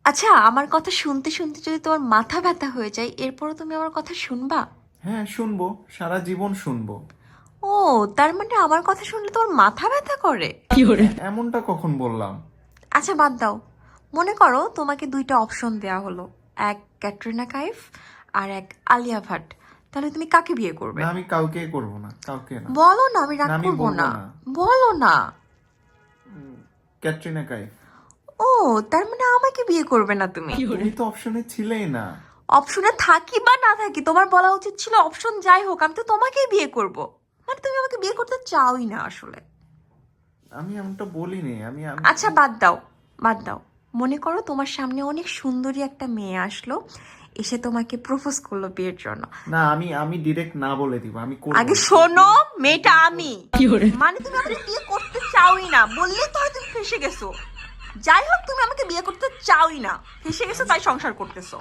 আচ্ছা, আমার কথা শুনতে শুনতে যদি তোমার মাথা ব্যথা হয়ে যায়, এরপরও তুমি আমার কথা শুনবা? হ্যাঁ, শুনবো, সারা জীবন শুনবো। ও, তার মানে আমার কথা শুনলে তোমার মাথা ব্যথা করে? এমনটা কখন বললাম? আচ্ছা, বাদ দাও। মনে করো তোমাকে দুইটা অপশন দেয়া হলো, এক ক্যাটরিনা কাইফ আর এক আলিয়া ভাট। তাহলে তুমি কাকে বিয়ে করবে? না, আমি কাউকে করবো না, কাউকে না। বলো না, আমি না, রাগ আমি করবো বলবো না। না। বলো না। ক্যাটরিনা কাইফ। ও, তার মানে আমাকে বিয়ে করবে না তুমি? তুমি তো অপশনে ছিলেই না। অপশনে থাকি বা না থাকি, তোমার বলা উচিত ছিল অপশন যাই হোক আমি তো তোমাকেই বিয়ে করব। মানে তুমি আমাকে বিয়ে করতে চাওই না আসলে। আমি এমনটা বলিনি। আমি আমি আচ্ছা, বাদ দাও, বাদ দাও। মনে করো তোমার সামনে অনেক সুন্দরী একটা মেয়ে আসলো, এসে তোমাকে প্রপোজ করলো বিয়ের জন্য। না, আমি আমি ডিরেক্ট না বলে দিব, আমি করবো আগে না। শোনো, মেয়েটা আমি। মানে তুমি আমাকে বিয়ে করতে চাওই না, বললেই তো হয় তুমি ফেসে গেছো। যাই হোক, তুমি আমাকে বিয়ে করতে চাওই না, ফেসে গেছো, তাই সংসার করতেছো।